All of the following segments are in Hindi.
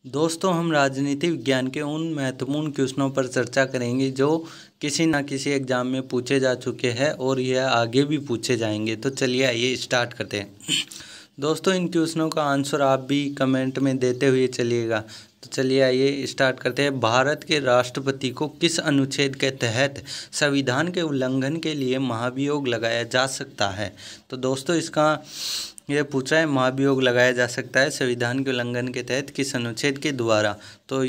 दोस्तों, हम राजनीति विज्ञान के उन महत्वपूर्ण क्वेश्चनों पर चर्चा करेंगे जो किसी न किसी एग्जाम में पूछे जा चुके हैं और यह आगे भी पूछे जाएंगे। तो चलिए आइए स्टार्ट करते हैं। दोस्तों, इन क्वेश्चनों का आंसर आप भी कमेंट में देते हुए चलिएगा। तो चलिए आइए स्टार्ट करते हैं। भारत के राष्ट्रपति को किस अनुच्छेद के तहत संविधान के उल्लंघन के लिए महाभियोग लगाया जा सकता है? तो दोस्तों, इसका यह पूछा है महाभियोग लगाया जा सकता है संविधान के उल्लंघन के तहत किस अनुच्छेद के द्वारा? तो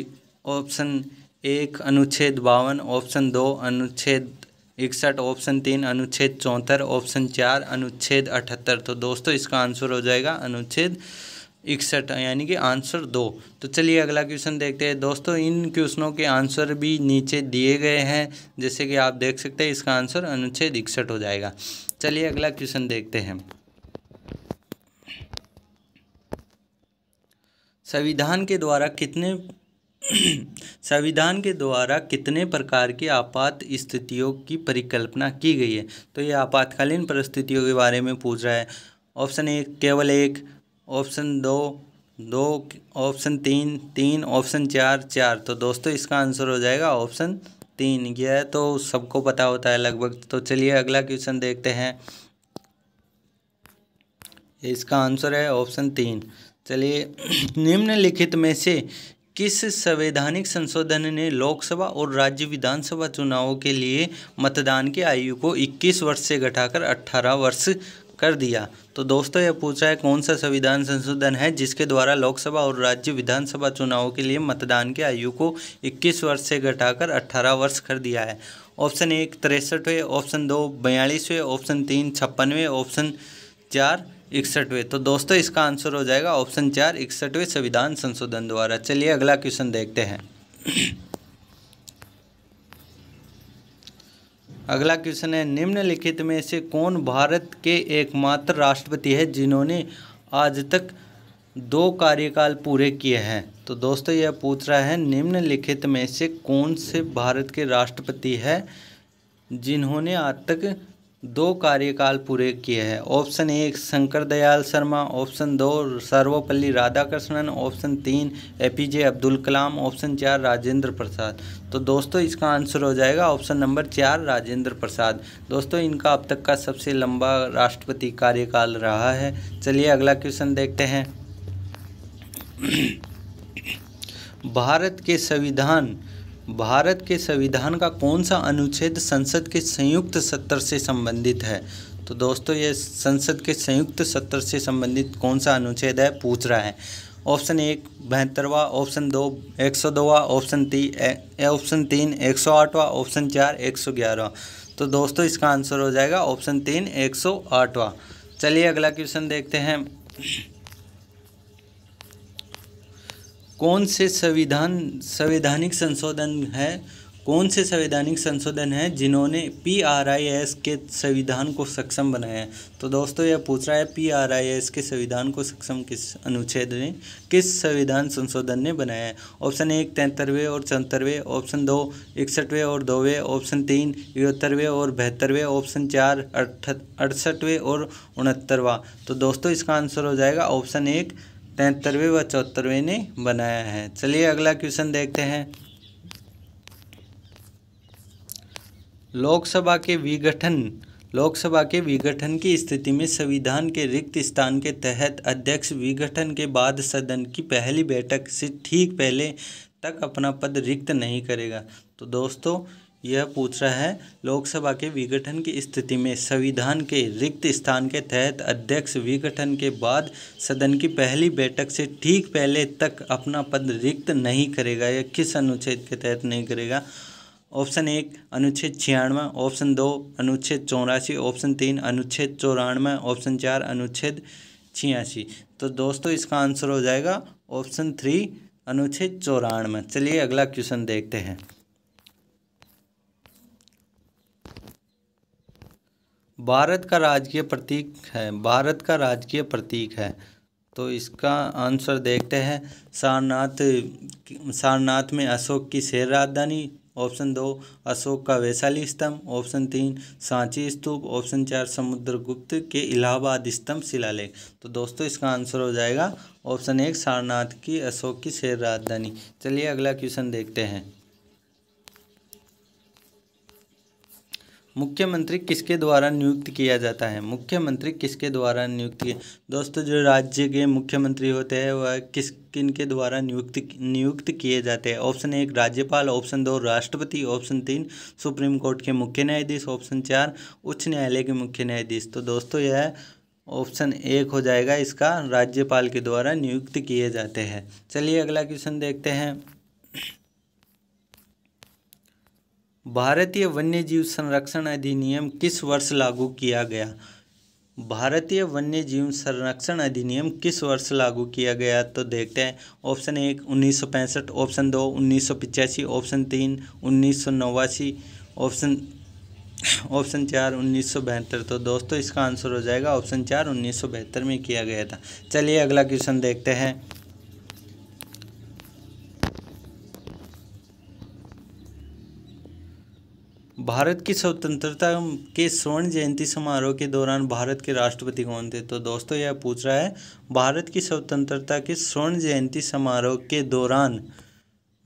ऑप्शन 1 अनुच्छेद 52, ऑप्शन 2 अनुच्छेद 61, ऑप्शन 3 अनुच्छेद 74, ऑप्शन 4 अनुच्छेद 78। तो दोस्तों, इसका आंसर हो जाएगा अनुच्छेद 61 यानी कि आंसर 2। तो चलिए अगला क्वेश्चन देखते हैं। दोस्तों, इन क्वेश्चनों के आंसर भी नीचे दिए गए हैं, जैसे कि आप देख सकते हैं। इसका आंसर अनुच्छेद 61 हो जाएगा। चलिए अगला क्वेश्चन देखते हैं। संविधान के द्वारा कितने प्रकार की आपात स्थितियों की परिकल्पना की गई है? तो ये आपातकालीन परिस्थितियों के बारे में पूछ रहा है। ऑप्शन 1 केवल 1, ऑप्शन 2 2, ऑप्शन 3 3, ऑप्शन 4 4। तो दोस्तों, इसका आंसर हो जाएगा ऑप्शन 3। यह तो सबको पता होता है लगभग। तो चलिए अगला क्वेश्चन देखते हैं। इसका आंसर है ऑप्शन 3। चलिए, निम्नलिखित में से किस संवैधानिक संशोधन ने लोकसभा और राज्य विधानसभा चुनावों के लिए मतदान की आयु को 21 वर्ष से घटाकर 18 वर्ष कर दिया? तो दोस्तों, यह पूछा है कौन सा संविधान संशोधन है जिसके द्वारा लोकसभा और राज्य विधानसभा चुनावों के लिए मतदान की आयु को 21 वर्ष से घटाकर 18 वर्ष कर दिया है? ऑप्शन 1 63वें, ऑप्शन 2 42वें, ऑप्शन 3 56वें, ऑप्शन 4 61वें। तो दोस्तों, इसका आंसर हो जाएगा ऑप्शन 4 61वें संविधान संशोधन द्वारा। चलिए अगला क्वेश्चन देखते हैं। अगला क्वेश्चन है, निम्नलिखित में से कौन भारत के एकमात्र राष्ट्रपति है जिन्होंने आज तक 2 कार्यकाल पूरे किए हैं? तो दोस्तों, यह पूछ रहा है निम्नलिखित में से कौन से भारत के राष्ट्रपति है जिन्होंने आज तक 2 कार्यकाल पूरे किए हैं? Option 1 Shankar Dayal Sharma, option 2 Sarvepalli Radhakrishnan, option 3 APJ Abdul Kalam, option 4 Rajendra Prasad. तो दोस्तों, इसका आंसर हो जाएगा ऑप्शन नंबर 4 राजेंद्र प्रसाद। दोस्तों, इनका अब तक का सबसे लंबा राष्ट्रपति कार्यकाल रहा है। चलिए अगला क्वेश्चन देखते हैं। भारत के संविधान का कौन सा अनुच्छेद संसद के संयुक्त सत्र से संबंधित है? तो दोस्तों, ये संसद के संयुक्त सत्र से संबंधित कौन सा अनुच्छेद है पूछ रहा है। ऑप्शन 1 72वां, ऑप्शन 2 102वां, ऑप्शन 3 108वां, ऑप्शन 4 111वां। तो दोस्तों, इसका आंसर हो जाएगा ऑप्शन 3 108वां। चलिए अगला क्वेश्चन देखते हैं। कौन से संवैधानिक संशोधन है जिन्होंने PRIS के संविधान को सक्षम बनाया है? तो दोस्तों, यह पूछ रहा है PRIS के संविधान को सक्षम किस अनुच्छेद ने, किस संविधान संशोधन ने बनाया है? ऑप्शन 1 73वें और 74वें, ऑप्शन 2 61वें और 2वें, ऑप्शन 3 71वें और 72वें, ऑप्शन 4 68वें और 69वां। तो दोस्तों, इसका आंसर हो जाएगा ऑप्शन 1 73वें व 74वें ने बनाया है। चलिए अगला क्वेश्चन देखते हैं। लोकसभा के विघटन की स्थिति में संविधान के रिक्त स्थान के तहत अध्यक्ष विघटन के बाद सदन की पहली बैठक से ठीक पहले तक अपना पद रिक्त नहीं करेगा। तो दोस्तों, यह पूछ रहा है लोकसभा के विघटन की स्थिति में संविधान के रिक्त स्थान के तहत अध्यक्ष विघटन के बाद सदन की पहली बैठक से ठीक पहले तक अपना पद रिक्त नहीं करेगा। यह किस अनुच्छेद के तहत नहीं करेगा? ऑप्शन 1 अनुच्छेद 96, ऑप्शन 2 अनुच्छेद 84, ऑप्शन 3 अनुच्छेद 94, ऑप्शन 4 अनुच्छेद 86। तो दोस्तों, इसका आंसर हो जाएगा ऑप्शन 3 अनुच्छेद 94। चलिए अगला क्वेश्चन देखते हैं। भारत का राजकीय प्रतीक है। तो इसका आंसर देखते हैं। सारनाथ में अशोक की शेर राजधानी, ऑप्शन 2 अशोक का वैशाली स्तंभ, ऑप्शन 3 सांची स्तूप, ऑप्शन 4 समुद्रगुप्त के इलाहाबाद स्तंभ शिलालेख। तो दोस्तों इसका आंसर हो जाएगा ऑप्शन 1 सारनाथ की अशोक की शहर राजधानी। चलिए अगला क्वेश्चन देखते हैं। मुख्यमंत्री किसके द्वारा नियुक्त किया जाता है? मुख्यमंत्री किसके द्वारा नियुक्त किया? दोस्तों जो राज्य के मुख्यमंत्री होते हैं वह किनके द्वारा नियुक्त किए जाते हैं? ऑप्शन 1 राज्यपाल, ऑप्शन 2 राष्ट्रपति, ऑप्शन 3 सुप्रीम कोर्ट के मुख्य न्यायाधीश, ऑप्शन 4 उच्च न्यायालय के मुख्य न्यायाधीश। तो दोस्तों यह ऑप्शन 1 हो जाएगा, इसका राज्यपाल के द्वारा नियुक्त किए जाते हैं। चलिए अगला क्वेश्चन देखते हैं। भारतीय वन्यजीव संरक्षण अधिनियम किस वर्ष लागू किया गया? भारतीय वन्यजीव संरक्षण अधिनियम किस वर्ष लागू किया गया? तो देखते हैं। Option 1 1965, option 2 1985, option 3 1989, option 4 1972। तो दोस्तों इसका आंसर हो जाएगा ऑप्शन 4 1972 में किया गया था। चलिए अगला क्वेश्चन देखते हैं। भारत की स्वतंत्रता के स्वर्ण जयंती समारोह के दौरान भारत के राष्ट्रपति कौन थे? तो दोस्तों यह पूछ रहा है भारत की स्वतंत्रता के स्वर्ण जयंती समारोह के दौरान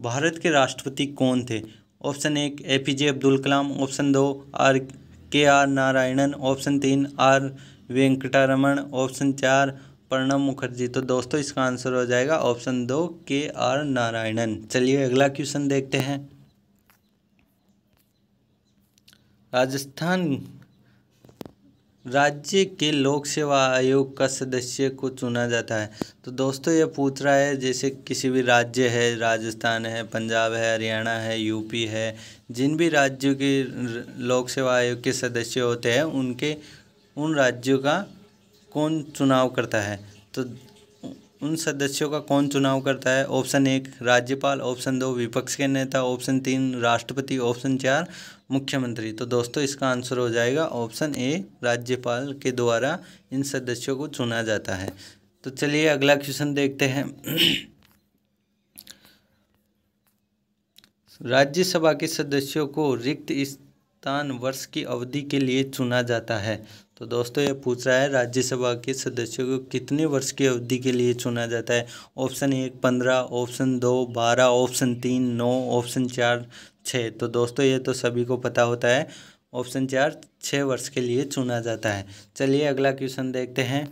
भारत के राष्ट्रपति कौन थे? Option 1 APJ Abdul Kalam, option 2 KR Narayanan, option 3 R Venkataraman, option 4 Pranab Mukherjee. तो दोस्तों इसका आंसर हो जाएगा ऑप्शन 2 KR नारायणन। चलिए अगला क्वेश्चन देखते हैं। राजस्थान राज्य के लोक सेवा आयोग का सदस्य को चुना जाता है। तो दोस्तों ये पूछ रहा है जैसे किसी भी राज्य है, राजस्थान है, पंजाब है, हरियाणा है, यूपी है, जिन भी राज्यों के लोक सेवा आयोग के सदस्य होते हैं उन राज्यों का कौन चुनाव करता है? तो उन सदस्यों का कौन चुनाव करता है? ऑप्शन 1 राज्यपाल, ऑप्शन 2 विपक्ष के नेता, ऑप्शन 3 राष्ट्रपति, ऑप्शन 4 मुख्यमंत्री। तो दोस्तों इसका आंसर हो जाएगा ऑप्शन ए राज्यपाल के द्वारा इन सदस्यों को चुना जाता है। तो चलिए अगला क्वेश्चन देखते हैं। राज्यसभा के सदस्यों को रिक्त स्थान वर्ष की अवधि के लिए चुना जाता है। तो दोस्तों ये पूछ रहा है राज्यसभा के सदस्यों को कितने वर्ष की अवधि के लिए चुना जाता है? Option 1 15, option 2 12, option 3 9, option 4 6। तो दोस्तों ये तो सभी को पता होता है, ऑप्शन 4 6 वर्ष के लिए चुना जाता है। चलिए अगला क्वेश्चन देखते हैं।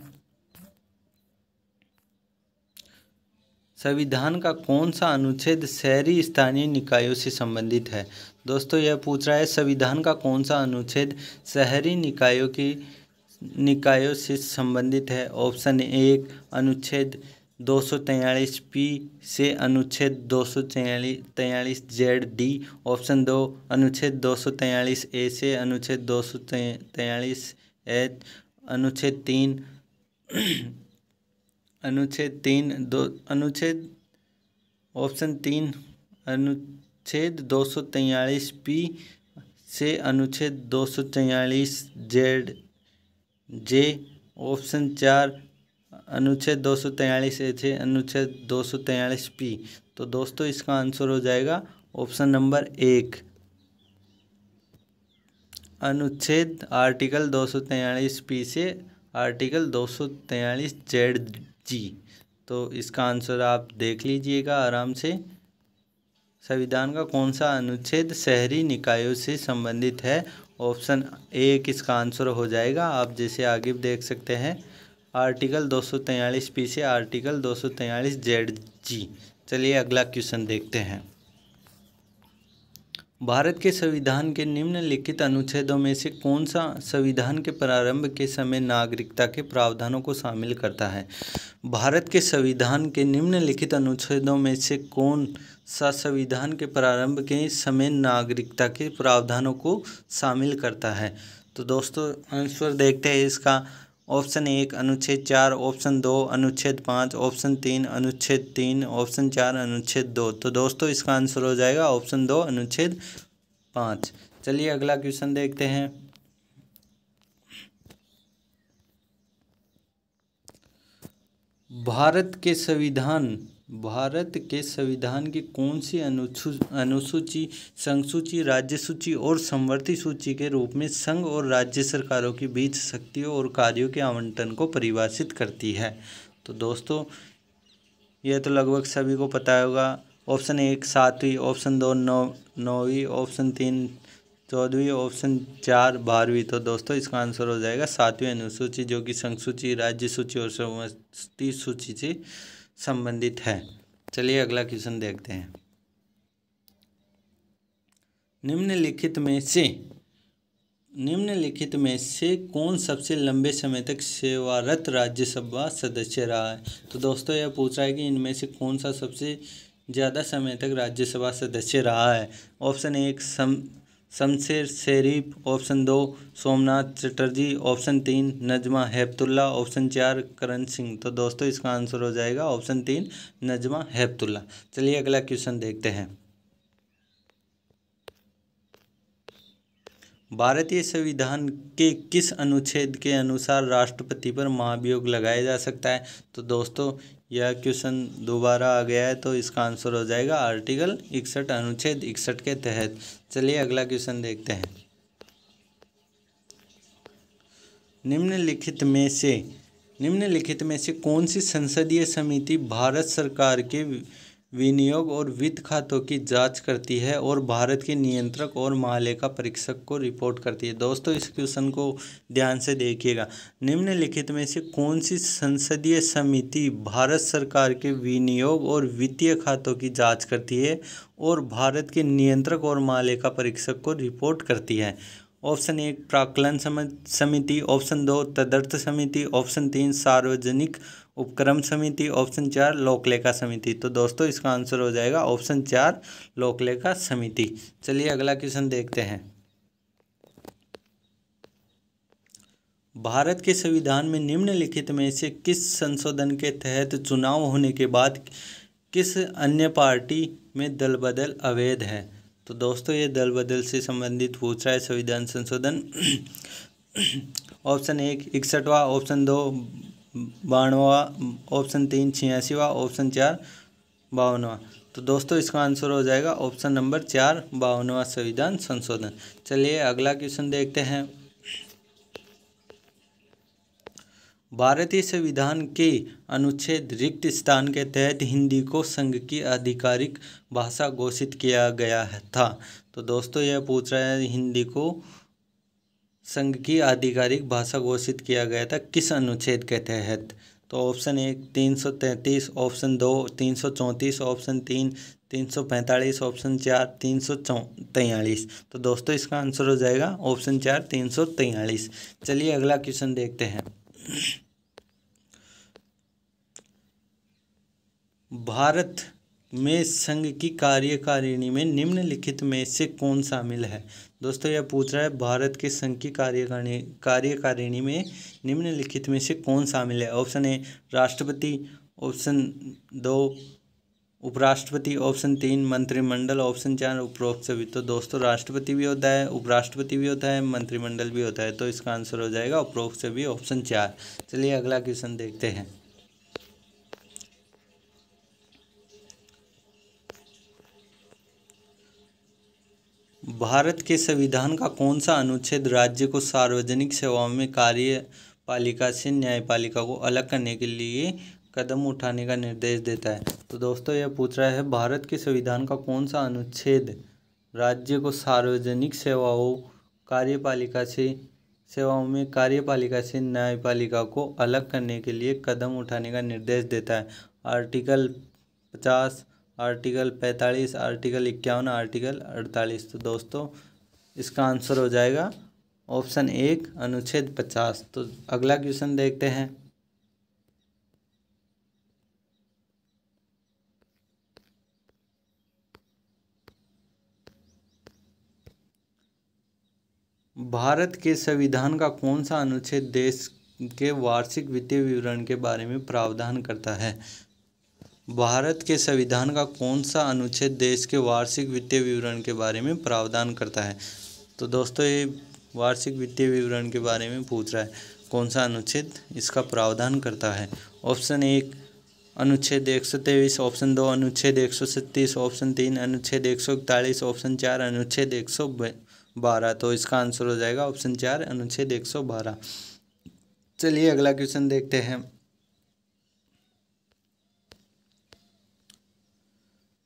संविधान का कौन सा अनुच्छेद शहरी स्थानीय निकायों से संबंधित है? दोस्तों यह पूछ रहा है संविधान का कौन सा अनुच्छेद शहरी निकायों से संबंधित है? ऑप्शन 1 अनुच्छेद 243 से अनुच्छेद 243 जेड डी, ऑप्शन 2 अनुच्छेद 243 ए से अनुच्छेद 243 एच, ऑप्शन 3 अनुच्छेद 243 पी से अनुच्छेद 243 जेड जे, ऑप्शन 4 अनुच्छेद 243 ए से अनुच्छेद 243 पी। तो दोस्तों इसका आंसर हो जाएगा ऑप्शन नंबर 1 अनुच्छेद आर्टिकल 243 पी से आर्टिकल 243 जेड जी। तो इसका आंसर आप देख लीजिएगा आराम से। संविधान का कौन सा अनुच्छेद शहरी निकायों से संबंधित है? ऑप्शन 1 इसका आंसर हो जाएगा। आप जैसे आगे देख सकते हैं आर्टिकल 243 पी से आर्टिकल 243 जेड जी। चलिए अगला क्वेश्चन देखते हैं। भारत के संविधान के निम्नलिखित अनुच्छेदों में से कौन सा संविधान के प्रारंभ के समय नागरिकता के प्रावधानों को शामिल करता है? भारत के संविधान के निम्नलिखित अनुच्छेदों में से कौन सा संविधान के प्रारंभ के समय नागरिकता के प्रावधानों को शामिल करता है? तो दोस्तों आंसर देखते हैं इसका। ऑप्शन 1 अनुच्छेद 4, ऑप्शन 2 अनुच्छेद 5, ऑप्शन 3 अनुच्छेद 3, ऑप्शन 4 अनुच्छेद 2। तो दोस्तों इसका आंसर हो जाएगा ऑप्शन 2 अनुच्छेद 5। चलिए अगला क्वेश्चन देखते हैं। भारत के संविधान भारत के संविधान की कौन सी अनुसूची, संसूची, राज्य सूची और समवर्ती सूची के रूप में संघ और राज्य सरकारों के बीच शक्तियों और कार्यों के आवंटन को परिभाषित करती है? तो दोस्तों यह तो लगभग सभी को पता होगा। ऑप्शन 1 7वीं, ऑप्शन 2 9वीं, ऑप्शन 3 14वीं, ऑप्शन 4 12वीं। तो दोस्तों इसका आंसर हो जाएगा 7वीं अनुसूची, जो कि संघ सूची, राज्य सूची और समवर्ती सूची से संबंधित है। चलिए अगला क्वेश्चन देखते हैं। निम्नलिखित में से कौन सबसे लंबे समय तक सेवारत राज्यसभा सदस्य रहा है? तो दोस्तों यह पूछ रहा है कि इनमें से कौन सा सबसे ज़्यादा समय तक राज्यसभा सदस्य रहा है। Option 1 Shamsher Sharif, option 2 Somnath Chatterjee, option 3 Najma Heptulla, option 4 Karan Singh. तो दोस्तों इसका आंसर हो जाएगा ऑप्शन 3 नजमा हेपतुल्ला। चलिए अगला क्वेश्चन देखते हैं। भारतीय संविधान के किस अनुच्छेद के अनुसार राष्ट्रपति पर महाभियोग लगाया जा सकता है? तो दोस्तों यह क्वेश्चन दोबारा आ गया है, तो इसका आंसर हो जाएगा आर्टिकल 61 अनुच्छेद 61 के तहत। चलिए अगला क्वेश्चन देखते हैं। निम्नलिखित में से कौन सी संसदीय समिति भारत सरकार के विनियोग और वित्त खातों की जांच करती है और भारत के नियंत्रक और महालेखा परीक्षक को रिपोर्ट करती है? दोस्तों इस क्वेश्चन को ध्यान से देखिएगा। निम्नलिखित में से कौन सी संसदीय समिति भारत सरकार के विनियोग और वित्तीय खातों की जांच करती है और भारत के नियंत्रक और महालेखा परीक्षक को रिपोर्ट करती है? ऑप्शन 1 प्राक्कलन समिति, ऑप्शन 2 तदर्थ समिति, ऑप्शन 3 सार्वजनिक उपक्रम समिति, ऑप्शन 4 लोकलेखा समिति। तो दोस्तों इसका आंसर हो जाएगा ऑप्शन 4 लोकलेखा समिति। चलिए अगला क्वेश्चन देखते हैं। भारत के संविधान में निम्नलिखित में से किस संशोधन के तहत चुनाव होने के बाद किस अन्य पार्टी में दल बदल अवैध है? तो दोस्तों ये दल बदल से संबंधित पूछ रहा है संविधान संशोधन। ऑप्शन 1 61वां, ऑप्शन 2 92वां, ऑप्शन 3 86वां, ऑप्शन 4 52वां। तो दोस्तों इसका आंसर हो जाएगा ऑप्शन नंबर 4 52वां संविधान संशोधन। चलिए अगला क्वेश्चन देखते हैं। भारतीय संविधान के अनुच्छेद रिक्त स्थान के तहत हिंदी को संघ की आधिकारिक भाषा घोषित किया गया था। तो दोस्तों यह पूछ रहा है हिंदी को संघ की आधिकारिक भाषा घोषित किया गया था किस अनुच्छेद के तहत? तो ऑप्शन 1 333, ऑप्शन 2 334, ऑप्शन 3 345, ऑप्शन 4 343। तो दोस्तों इसका आंसर हो जाएगा ऑप्शन 4 343। चलिए अगला क्वेश्चन देखते हैं। भारत में संघ की कार्यकारिणी में निम्नलिखित में से कौन शामिल है? दोस्तों यह पूछ रहा है भारत के संघ की कार्यकारिणी में निम्नलिखित में से कौन शामिल है? ऑप्शन 1 राष्ट्रपति, ऑप्शन 2 उपराष्ट्रपति, ऑप्शन 3 मंत्रिमंडल, ऑप्शन 4 उपरोक्त सभी। तो दोस्तों राष्ट्रपति भी होता है, उपराष्ट्रपति भी होता है, मंत्रिमंडल भी होता है। तो इसका आंसर हो जाएगा उपरोक्त सभी, ऑप्शन 4। चलिए अगला क्वेश्चन देखते हैं। भारत के संविधान का कौन सा अनुच्छेद राज्य को सार्वजनिक सेवाओं में कार्यपालिका से न्यायपालिका को अलग करने के लिए कदम उठाने का निर्देश देता है? तो दोस्तों यह पूछ रहा है भारत के संविधान का कौन सा अनुच्छेद राज्य को सार्वजनिक सेवाओं में कार्यपालिका से न्यायपालिका को अलग करने के लिए कदम उठाने का निर्देश देता है? Article 50, article 45, article 51, article 48। तो दोस्तों इसका आंसर हो जाएगा ऑप्शन 1 अनुच्छेद 50। तो अगला क्वेश्चन देखते हैं। भारत के संविधान का कौन सा अनुच्छेद देश के वार्षिक वित्तीय विवरण के बारे में प्रावधान करता है? भारत के संविधान का कौन सा अनुच्छेद देश के वार्षिक वित्तीय विवरण के बारे में प्रावधान करता है? तो दोस्तों ये वार्षिक वित्तीय विवरण के बारे में पूछ रहा है कौन सा अनुच्छेद इसका प्रावधान करता है? ऑप्शन 1 अनुच्छेद 123 ऑप्शन 2, अनुच्छेद 137 ऑप्शन 3, अनुच्छेद 141 ऑप्शन 4, अनुच्छेद 112। तो इसका आंसर हो जाएगा ऑप्शन 4 अनुच्छेद 112। चलिए अगला क्वेश्चन देखते हैं।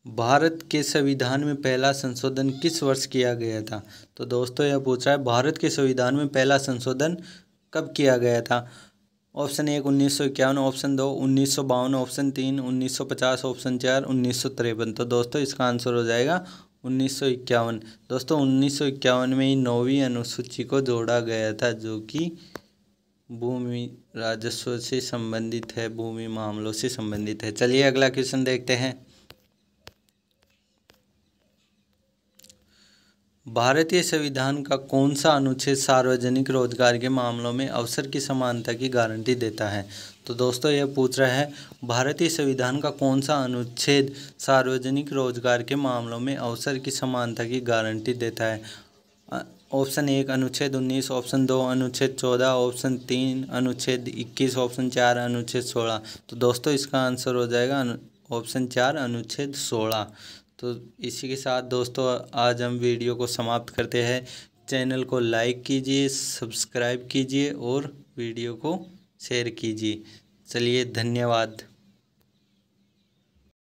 भारत के संविधान में पहला संशोधन किस वर्ष किया गया था? तो दोस्तों यह पूछ रहा है भारत के संविधान में पहला संशोधन कब किया गया था? Option 1 1951, option 2 1952, option 3 1950, option 4 1953। तो दोस्तों इसका आंसर हो जाएगा 1951। दोस्तों 1951 में ही 9वीं अनुसूची को जोड़ा गया था, जो कि भूमि राजस्व से संबंधित है, भूमि मामलों से संबंधित है। चलिए अगला क्वेश्चन देखते हैं। भारतीय संविधान का कौन सा अनुच्छेद सार्वजनिक रोजगार के मामलों में अवसर की समानता की गारंटी देता है? तो दोस्तों यह पूछ रहा है भारतीय संविधान का कौन सा अनुच्छेद सार्वजनिक रोजगार के मामलों में अवसर की समानता की गारंटी देता है? ऑप्शन 1 अनुच्छेद 19, ऑप्शन 2 अनुच्छेद 14, ऑप्शन 3 अनुच्छेद 21, ऑप्शन 4 अनुच्छेद 16। तो दोस्तों इसका आंसर हो जाएगा ऑप्शन 4 अनुच्छेद 16। तो इसी के साथ दोस्तों आज हम वीडियो को समाप्त करते हैं। चैनल को लाइक कीजिए, सब्सक्राइब कीजिए और वीडियो को शेयर कीजिए। चलिए धन्यवाद।